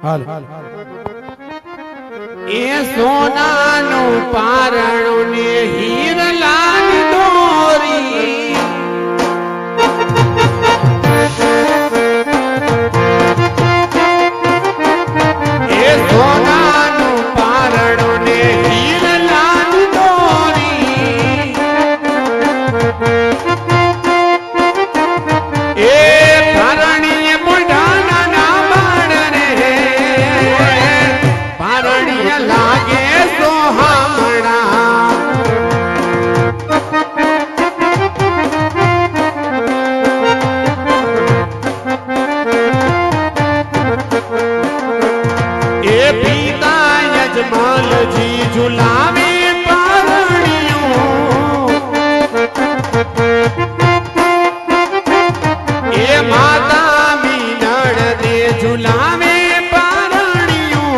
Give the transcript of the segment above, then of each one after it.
હાલ એ સોનાનું પારણું ને હીરલાની દોરી એ સોનાનું પારણું ને હીરલાની દોરી એ પારણીએ મોઢાના ના બાણ રે પારણીએ લાગે સોહામણા એ પિતા યજમાનજી ઝુલાવે પારણીયું એ માતા મીનળ દે ઝુલાવે પારણીયું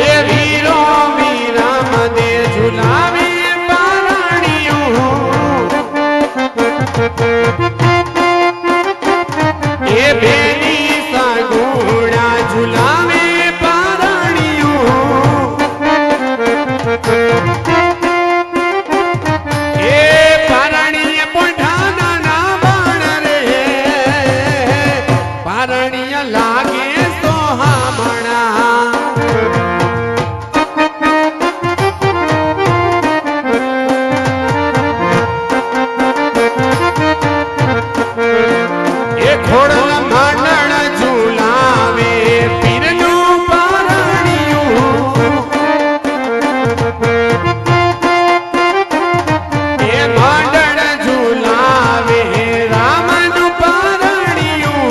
એ વીરો વીરમ દે ઝુલાવે પારણીયું એ બેની સગુણા ઝુલાવે પારણીયું એ પારણીએ પોઢાના ના બાણ રે પારણીય લાગે સોહામણા એ ખોડલ માંડળ ઝુલાવે પીરનું પારણીયું એ માંડળ ઝુલાવે રામનું પારણીયું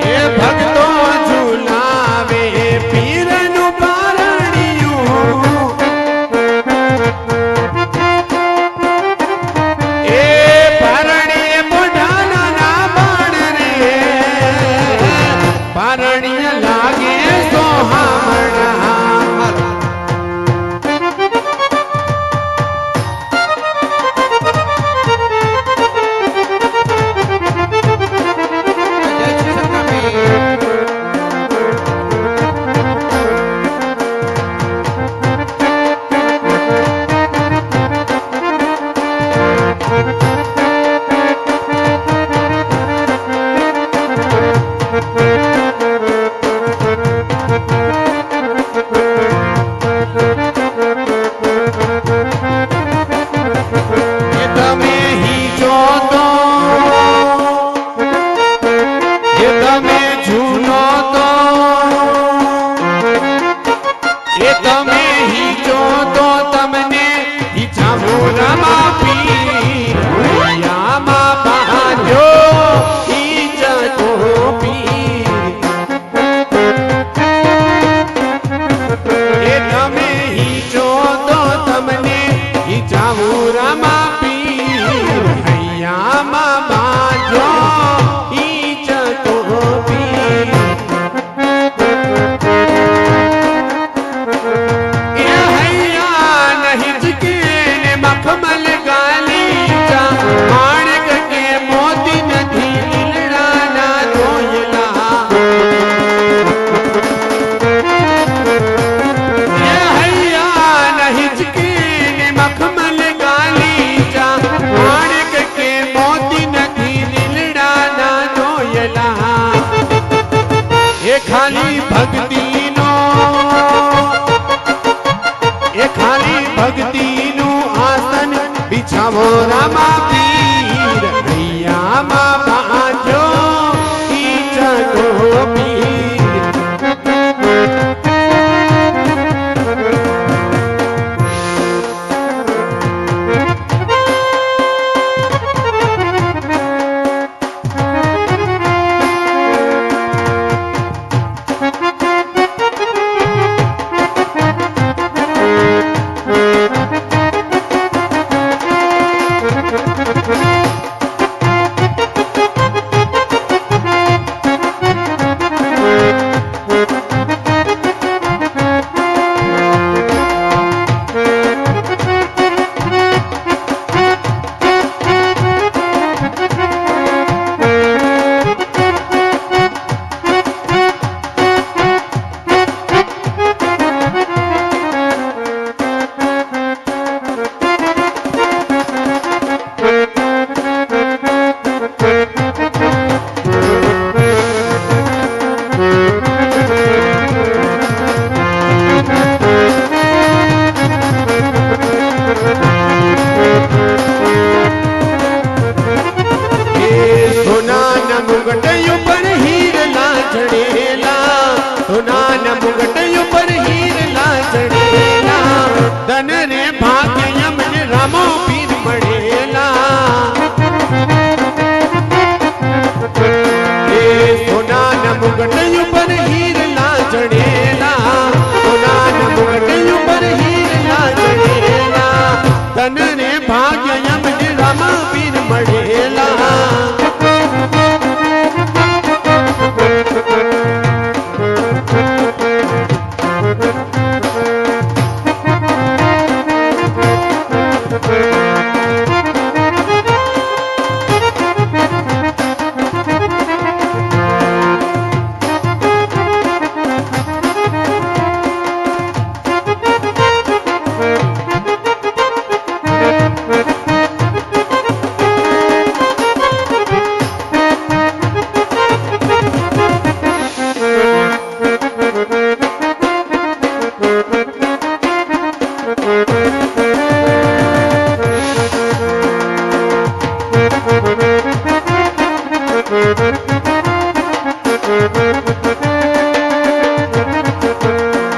એ ભક્તો ઝુલાવે પીરનું પારણીયું એ પારણીએ મોઢાના ના બાણ રે પારણીય લાગે સોહામણા એ તમે હીજો તો એ તમે ઝૂલો તો એ તમે હીજો તો તમને હિજામોરામાં પીર હૈયામાં બાંધ્યો હિજતો પીર એ તમે હીજો તો તમને હિજામોરામાં પીર હૈયામાં બાંધ્યો હિજતો પીર એ હૈયા નહીં જકે ને મખમલ ગાલીચા માણક કે મોતી નથી લીલડાના ધોયલા એ હૈયા નહીં જકે ને મખમલ ગાલીચા માણક કે મોતી નથી લીલડાના ધોયલા એ ખાલી ભક્તિનો એ ખાલી ભક્તિનું આસન બિછાવો રામા પીર હૈયામાં બાંધ્યો હિજતો પીર मुगट ऊपर हीरला चढ़ेला सोना मुगट ऊपर हीरला चढ़ेला धन रे भाग्य यमन रामो पीर मड़ेला सोना मुगट ऊपर हीरला चढ़ेला सोना मुगट ऊपर हीरला चढ़ेला धन रे भाग्य यमन रामो पीर मड़ेला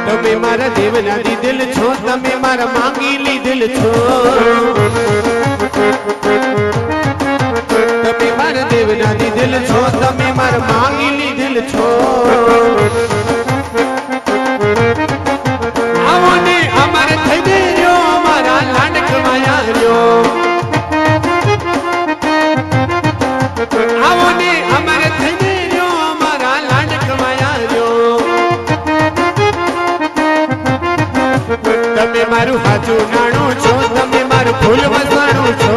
તમે મારા દેવનાથી દિલ છો તમે મારા માંગીલી દિલ છો તમે મારા દેવનાથી દિલ છો તમે મારા માંગીલી દિલ છો આવો ને અમારે થઈ ગયો મારા લાડકવાયા રહ્યો આવો ને અમારે થઈ ગયો મારા લાડકવાયા રહ્યો તમે મારું સાચું નાણું છો તમે મારું ફૂલ વસાણું છો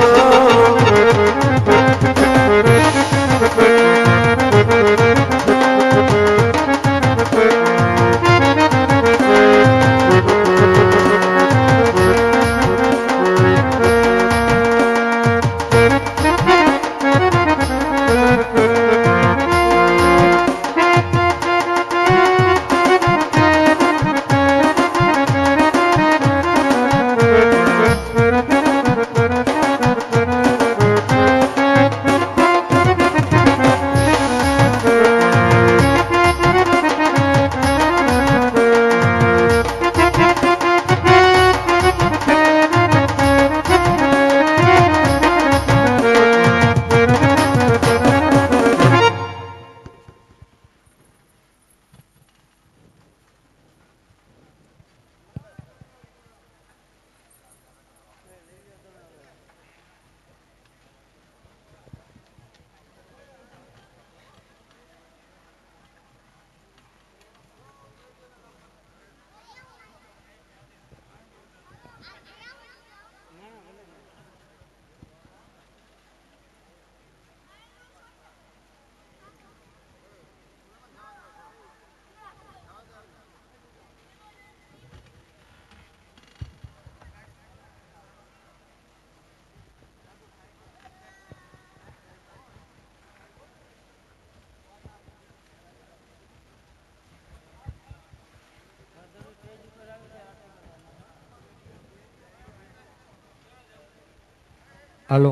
હાલો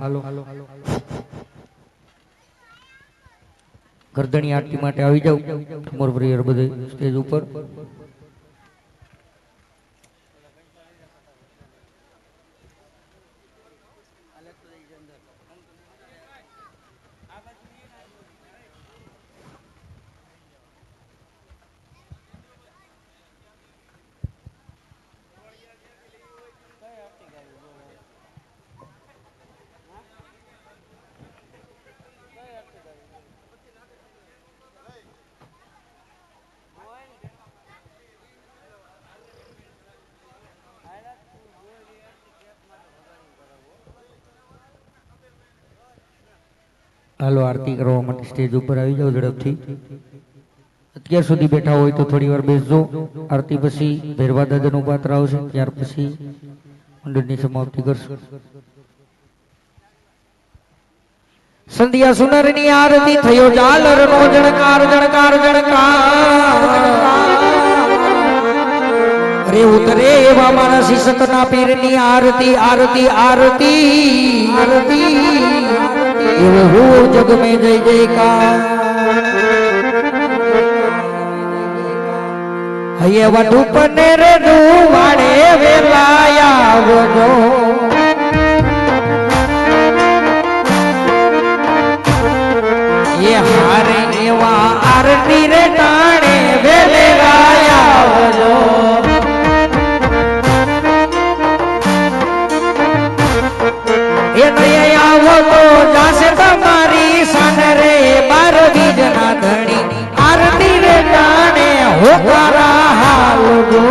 ગરદણી આરતી માટે આવી જાવ મોર પ્રિયર બધે સ્ટેજ ઉપર હાલો આરતી કરવા માટે સ્ટેજ ઉપર આવી જાવ ઝડપથી અત્યાર સુધી બેઠા હોય તો થોડી વાર બેસજો આરતી પછી ભેરવા દાદાનું પાત્ર આવશે ત્યાર પછી મંડળની સમાપ્તિ કરશું સંધ્યા સુનરની આરતી થયો ઝાલરનો જણકાર જણકાર જણકાર રે ઉતરે એવા મારા શિશકના પીરની આરતી આરતી આરતી આરતી એવો હો જગ में જય જયકાર હૈયે વટુ પનેર નું વાડે વેલાયા આવજો એ હારે એવા આરતી રે ટાણે વેલેરાયા આવજો એ નહીં આવો તો જાશે તમારી સાન રે બાર બીજ ના ધણી આરતી રે ટાણે હોકારા હાલજો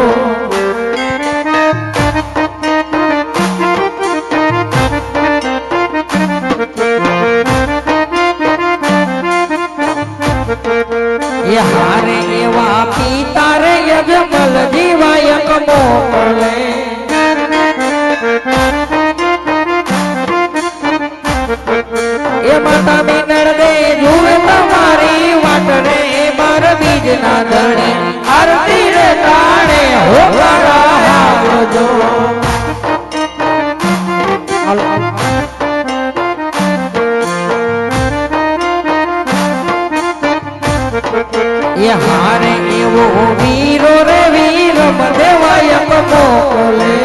એ હારે એવા પિતા રે યજમલ જીવાયક મોકલે એ માતા મિનળ દે જુએ તમારી વાટ રે બાર બીજ ના ધણી આરતી રે તાણે હોકારા હાલજો એ હારે એવો વીરો રે વીર દેવાયક મોકલે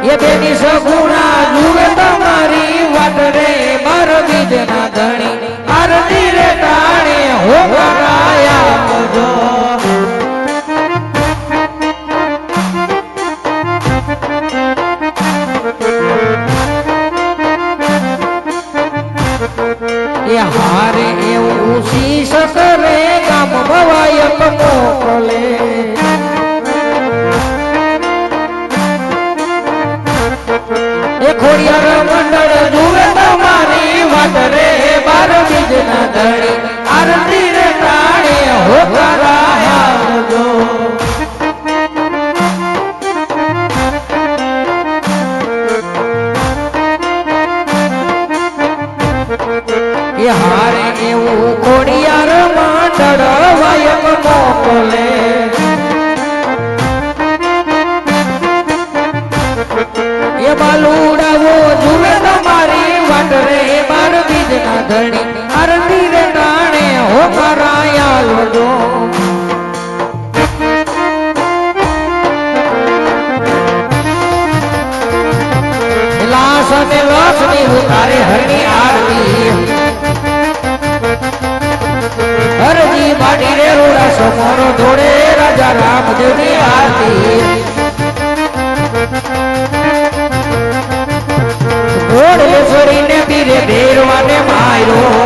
એ બેની સગુણા જુએ તમારી વાટ રે બાર બીજ ના ધણી આરતી રે ટાણે હોકરાયા આવજો એ હારે એવું શીશ કરે ગામ ભવાયક મોકલે એ ખોડિયાર મંડળ જુએ તમારી વાટ રે બાર બીજ ના ધણી આરતી રે ટાણે હોકરાયા આવજો એ હારે એવું ખોડિયાર મંડળ વાયક મોકલે એ બાલુડાવો જુએ તમારી વાટ રે બાર બીજ ના ધણી આરતી રે ટાણે હોકરાયા આવજો લાશ અને લાશની ઉતારે હરની આરતી હરજી બાડી રે રોડા સમોરો ધોડે રાજા રામદેવની આરતી ઘોડેશ્વરીને પીરે ભેરવાને માર્યો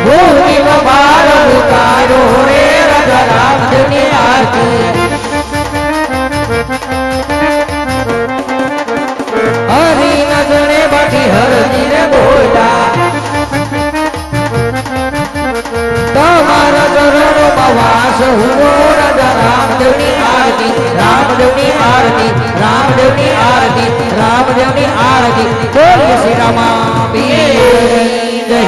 ભૂમિ બાર ઉતાર્યો રે રાજા રામદેવની આરતી હરી નજરે બાટી હરજી રે બોલા તમારા ચરણોમાં વાસ હુઓ રાજા રામદેવની આરતી રામદેવની આરતી રામદેવની આરતી રામદેવની આરતી બોલીએ શ્રી રામા પીરની જય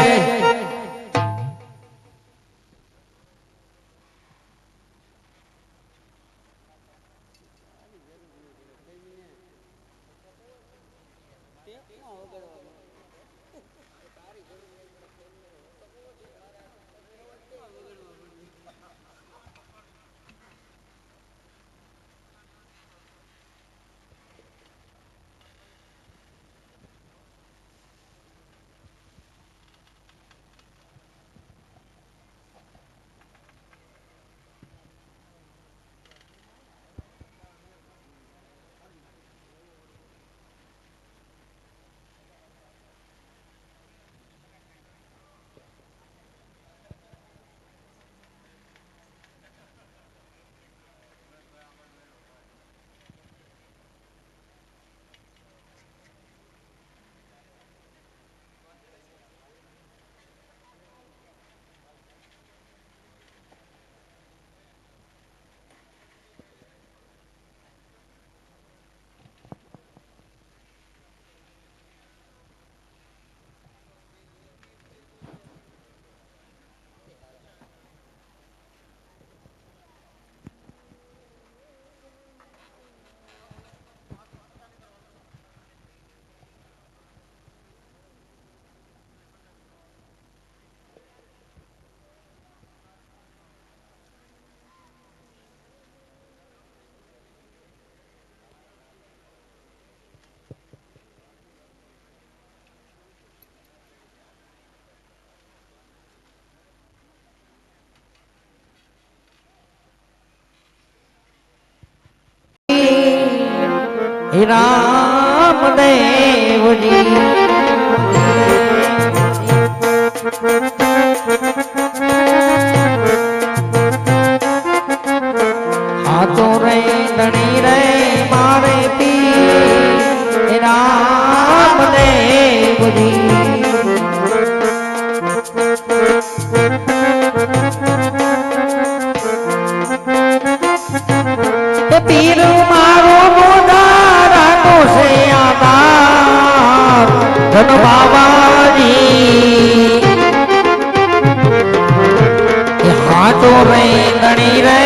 હે રામદેવજી હાથો રે ધણી રે મારે પી હે રામદેવજી પીર મારો મોદારા કો સે આધાર ધન બાબાજી હાથો રે ધણી રે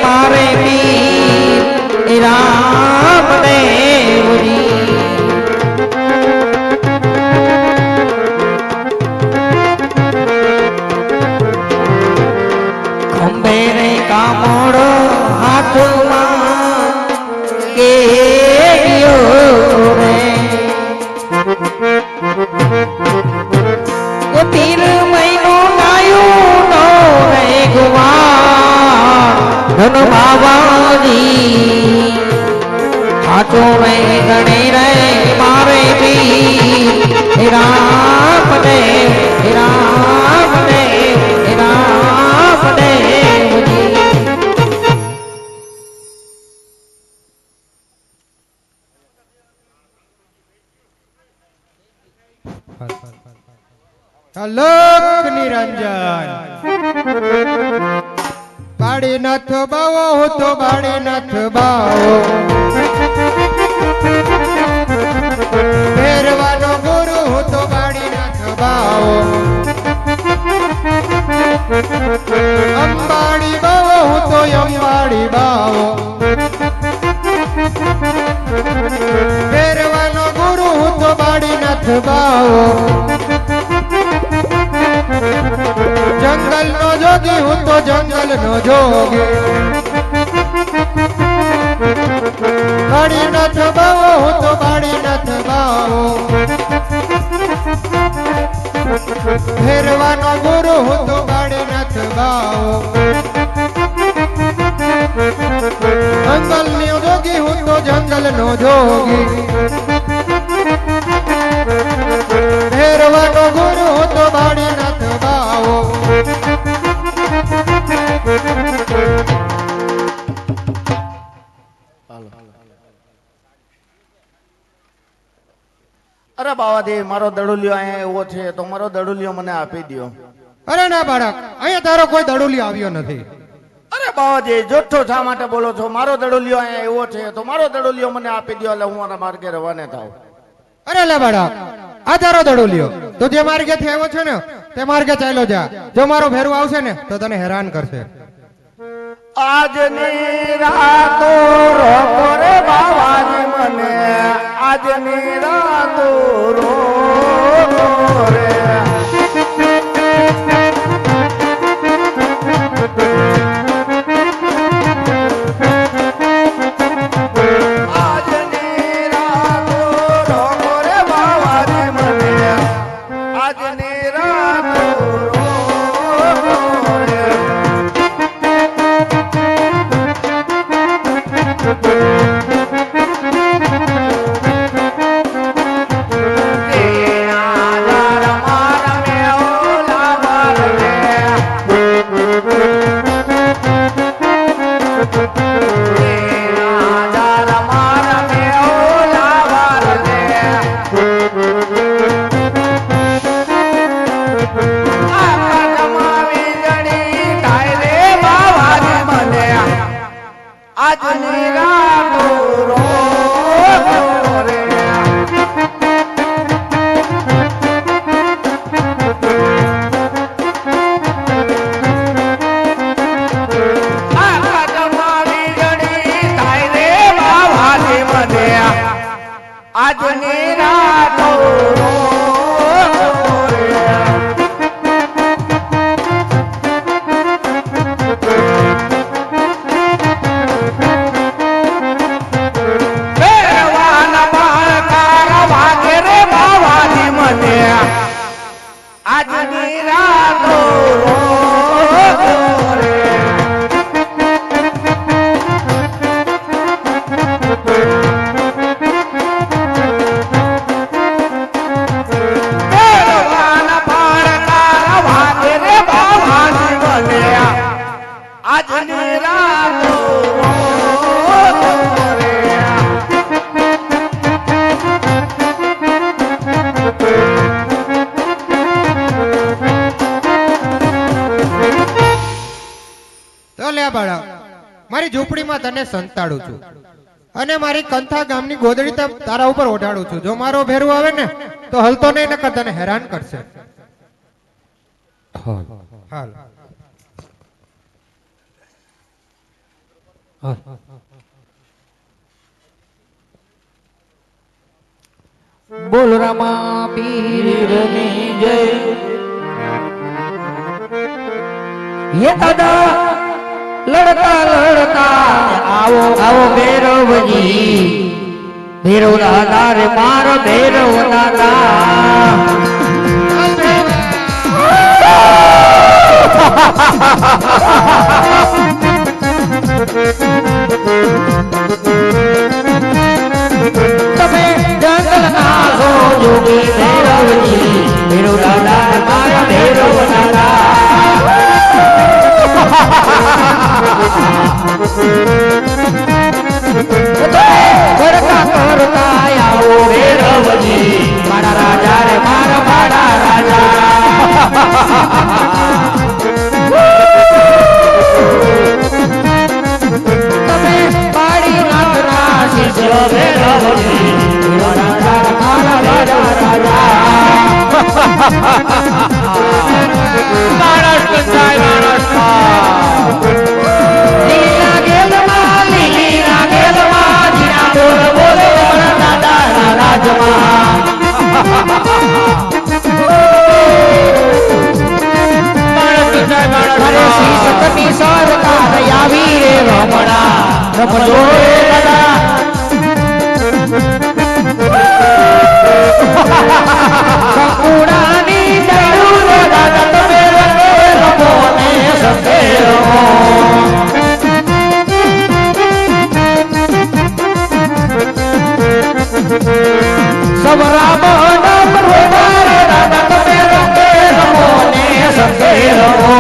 મારે પીર રામદેવજી ખંભે રે કામોડો હાથમાં કે ગયો રે એ પીર મહિનો ગાયું નો રે ગુવાર ધન બાબાજી હાથો રે ગણે રે મારે પીર રામદેવ રામદેવ રામદેવજી અલોક નિરંજન બાળીનાથ બાવો હું તો બાળીનાથ બાવો ભેરવાનો ગુરુ હું તો બાળીનાથ બાવો અંબાડી બાવો હું તો અંબાડી બાવો ભેરવાનો ગુરુ હું તો બાળીનાથ બાવો જંગલ નો જોગી હું તો જંગલ નો જોગી બાળીનાથ બાવો હું તો બાળીનાથ બાવો ફેરવાનો ગુરુ હું તો બાળીનાથ બાવો જંગલ નો જોગી હું તો જંગલ નો જોગી ફેરવાનો ગુરુ હું તો બાળીનાથ બાવો અરે બાવાજી મારો દડુલિયો અહીંયા એવો છે તો મારો દડુલિયો મને આપી દો. અરે ના બાળક અહીંયા તારો કોઈ દડુલી આવ્યો નથી. અરે બાવાજી જોઠ્ઠો શા માટે બોલો છો? મારો દડુલિયો અહીંયા એવો છે તો મારો દડુલિયો મને આપી દો એટલે હું મારા માર્ગે રવાને થાવ. અરે લે બાળક આ તારો દડુલિયો તો જે માર્ગે થી આવ્યો છે ને તે માર્ગે ચાલ્યો જા. જો મારો ભેરવો આવશે ને તો તને હેરાન કરશે. આજની રાતો રોકો રે બાવાજી મને આજની રાતો રોકો રે આજની રાતો રોકો રે બાવાજી મને આજની રાતો રોકો રે આજની રાતો રોકો રે આખા જમાવી જડી થાય રે બાવાજી મને આજની રાતો રોકો રે આજની રાતો રોકો રે ઝૂંપડીમાં તને સંતાડું છું અને મારી કંથા ગામની ગોદડી તારા ઉપર ઓઢાડું છું. જો મારો ભેરવો આવે ને તો હલતો નહીં, નકર તને હેરાન કરશે. હાલ બોલ રામા પીરની જય. ये दादा लड़का लड़का आओ आओ भैरवजी भैरव दादा रे मारो भैरव दादा તમે જંગલ ના છો જોગી ભૈરવજી ભૈરવ દાદા રે મારો ભૈરવ દાદા કરતા કરતા આવો ભૈરવજી મારા રાજા રે મારા મારા રાજા તમે પાડી નાખના શિષ્ય ભૈરવજી મારા રાજા મારા રાજા રાજા માણસ કંસાય માણસ લીલા ગેલમાં લીલા ગેલમાં જીના બોલ બોલે મારા દાદાના રાજમાં માણસ કંસાય માણસ અરે શીશકની સરકાર આવી રે રમણા રમજો રે દાદા કંકુડાની જરૂર દાદા તમે રમો ને સતે રમો સવરા બહના પરવાર દાદા તમે રમો ને સતે રમો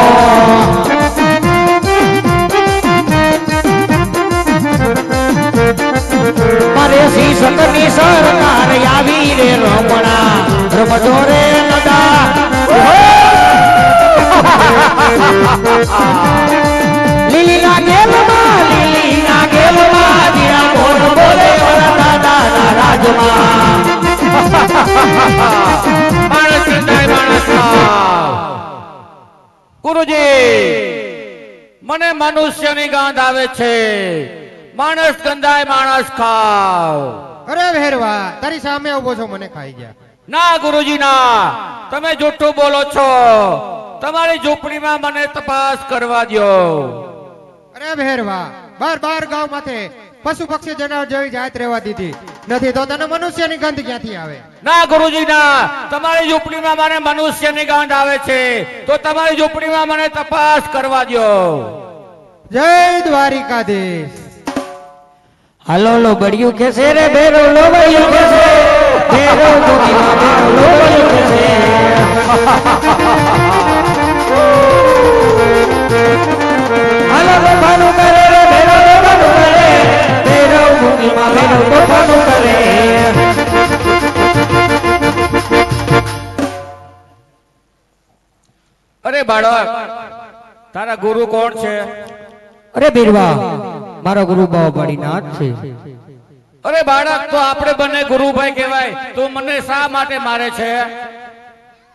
મારે શીશકની સરકાર આવી રે રમણા રમજો રે નદા લીલા ગેલમાં જીરા બોલ બોલે મારા દાદાના રાજમાં માણસ કંસાય માણસ ગુરુજી મને મનુષ્યની ગાંઠ આવે છે. માણસ ગંધાય માણસ ખાવ. અરે ભેરવા તારી સામે ઉભો છો, મને ખાઈ ગયા. ના ગુરુજી ના, તમે જૂઠું બોલો છો. તમારી ઝૂંપડીમાં મને તપાસ કરવા દો. અરે ભેરવા બાર ગામ માથે પશુ પક્ષી જનાવર જેવી જાત રહેવા દીધી નથી તો તને મનુષ્યની ગંધ ક્યાંથી આવે? ના ગુરુજી ના, તમારી ઝૂંપડીમાં મને મનુષ્યની ગાંઠ આવે છે તો તમારી ઝૂંપડીમાં મને તપાસ કરવા દો. જય દ્વારિકાધીશ. હાલો લો બળિયું કે છે રે ભેરો લો બળિયું કે છે ભેરો ગોગીમાં ભેરો લો બળિયું કે છે હાલો તોફાનું કરે રે ભેરો તોફાનું કરે ભેરો ગોગીમાં ભેરો તોફાનું કરે. અરે બાળક, તારા ગુરુ કોણ છે? અરે બીરવા મારો ગુરુ બાવાડી નાથ છે. અરે બાળક, તો આપણે બંને ગુરુભાઈ કહેવાય, તું મને શા માટે મારે છે?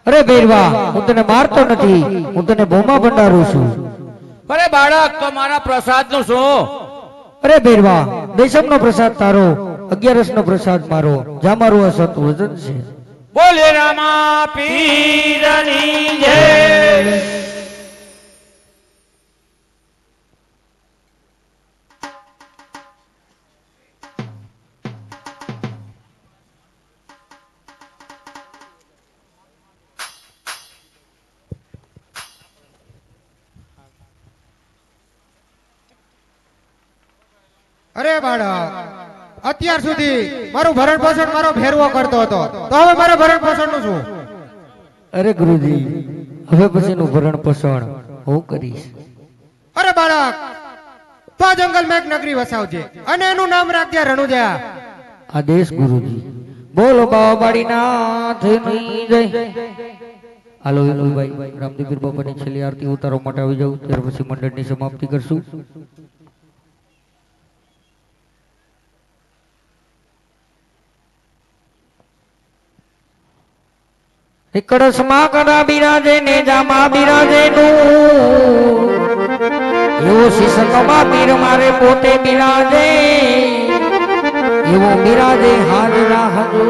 અરે બીરવા હું તને મારતો નથી, હું તને ભૂમા ભંડારું છું. અરે બાળક, તો મારા પ્રસાદ નું શું? અરે બીરવા દશમનો પ્રસાદ તારો, 11નો પ્રસાદ મારો, જા મારું અસત વજન છે. બોલે રામા પીરની જય. અરે બાળક, અત્યાર સુધી મારું ભરણ પોષણ મારો ભેરવો કરતો હતો, તો હવે મારા ભરણ પોષણ નું શું? અરે ગુરુજી હવે પછીનું ભરણ પોષણ હું કરીશ. અરે બાળક, તો આ જંગલમાં એક નગરી વસાવજે અને એનું નામ રાખજે રણુજા. આદેશ ગુરુજી. બોલો બાવાડી નાથની જય. હાલો વિનુભાઈ રામદેવપીર બાપાની છેલ્લી આરતી ઉતારવા માટે આવી જાવ, ત્યાર પછી મંડળની સમાપ્તિ કરશું. કળશમાં કડા બિરાજે ને જામાં બિરાજે નું એવો શીશકમાં પીર મારે પોતે બિરાજે એવો બિરાજે હાજરા હજુ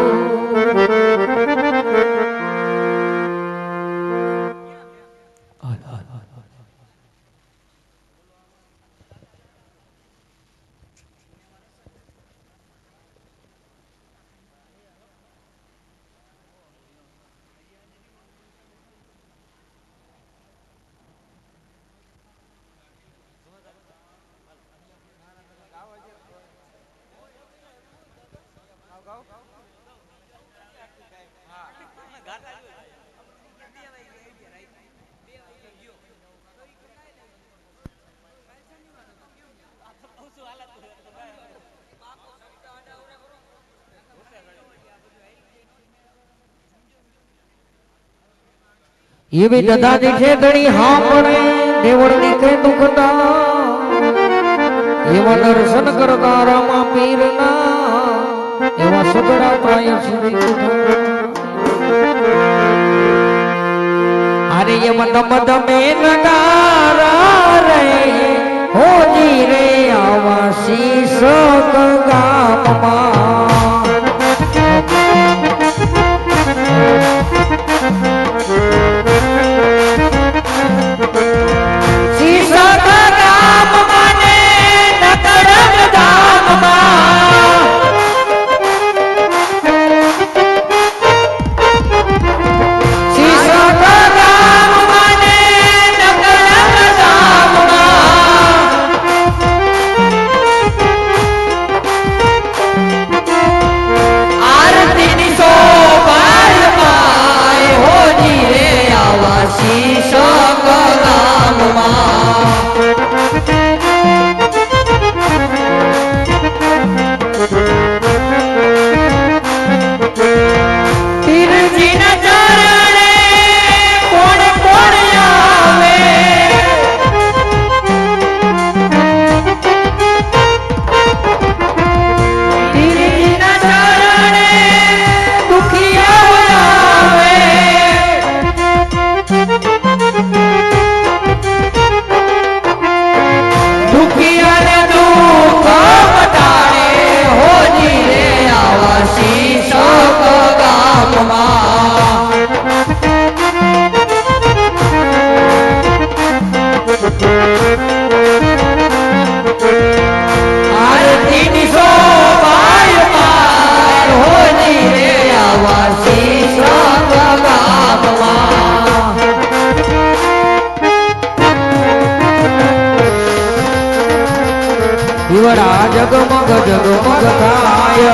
એવી દધા દીઠે ધણી હાંભળે દેવળ દીખે દુખતા એવા દર્શન કરતા રામા પીરના એવા સગડા પ્રાય શ્રી અરે એમ મદ મે નગારા રે હોજી રે આવા શીશ ગામમાં જગમગ જગમગ થાય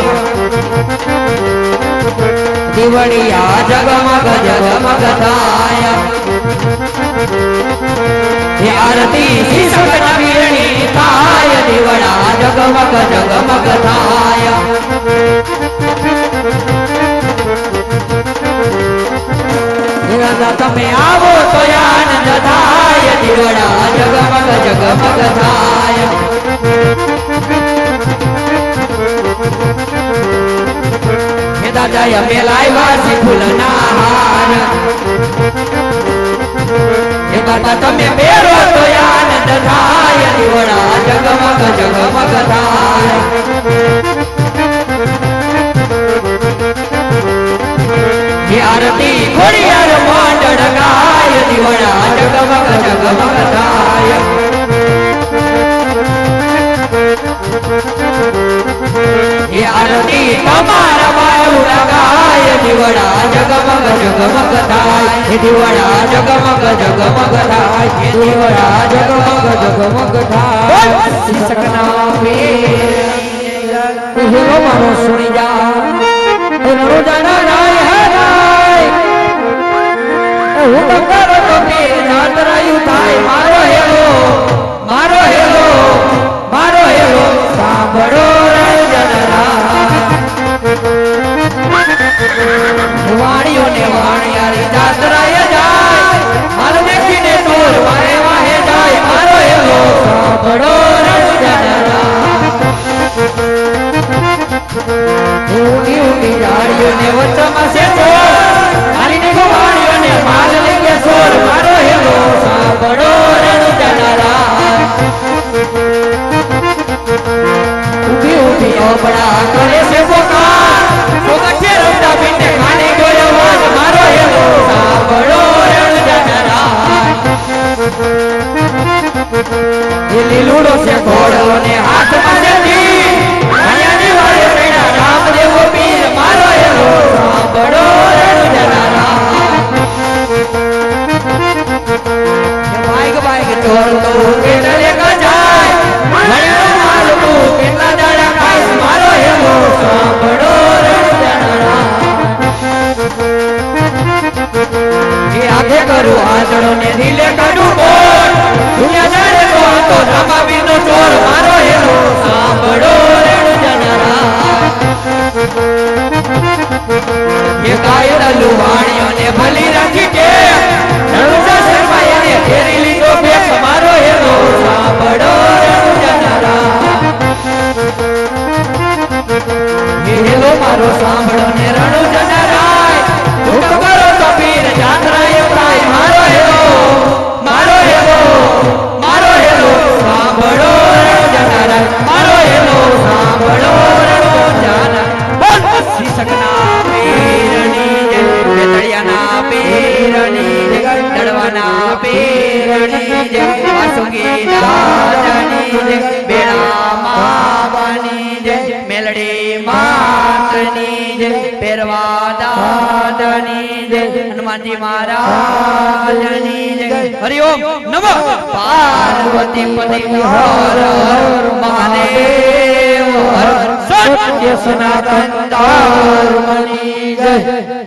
દીવડિયા જગમગ જગમગ થાય હે આરતી શીશકના વીરણી થાય દીવડા જગમગ જગમગ થાય તમે આવો તો આનંદ થાય દીવડા જગમગ જગમગ થાય દાદા મેલાય વાસી ફૂલના હાર હે દાદા તમે પહેરો તો આનંદ થાય દીવડા જગમગ જગમગ થાય હે આરતી ખોડિયાર માંડળ ગાય દીવડા જગમગ જગમગ થાય હે આરતી તમારા બાળુડા ગાય દીવડા જગમગ જગમગ થાય હે દીવડા જગમગ જગમગ થાય હે દીવડા જગમગ જગમગ થાય શીશકના પીર હેરો મારો સુણી જા હે રોજાના રાય હે રાય હું કરો તો પીર જાતરાયું થાય મારો હેરો સાંભળો વાણીઓ ને વાણિયારી જાતરાય જાય મારો દેખીને ટોર વાહે વાહે જાય મારો એવો સાંભળો ઊંડી ઊંડી જાળીઓ ને વચમાં છે તો મારી ને ચોપડા કરે છે પોકાર પોતે રમતા પીને ખાની ગયો વાજ મારો હેલો સાંભળો રણ જનરાજ એ લીલુડો છે ઘોડો ને હાથમાં જતી માયાની વાળે પેડા રામદેવ પીર મારો હેલો સાંભળો રણ જનરાજ બાઈક બાઈક ચોરતો કે ડરે જાય માયા માલકો કેટલા દાડા ખાય મારો હેલો સાંભળો રણ જનરાજ એ આગે કરું આંચળો ને દિલે કાઢું બોલ દુનિયા જાણે તો રામાબીર નો ચોર મારો હેલો સાંભળો રણ જનરાજ એ કાયદા વાણીઓ ને ભલી રાખી કે રણુજા શર્મા એને ફેરી લીધો બેક મારો હેલો સાંભળો રણ જનરાજ એ હેલો મારો સાંભળો ને રણુ જનરાજ હુકમ કરો કબીર જાત્રાએ પ્રાય મારો હેલો સાંભળો રણ જનરાજ મારો હેલો સાંભળો રણ જનરાજ બોલ શીશકના પીરની જય બેતળિયાના પીરની જય દડવાના પીરની જય વાસુકી દાદાની જય બેડા માવાની જય મેલડી માતની જય પેરવા દાદાની જય હનુમાનજી મહારાજની જય હરિ ઓમ નમઃ પાર્વતી પતિ હર હર મહાદેવ હર સત્ય સનાતન ધર્મની જય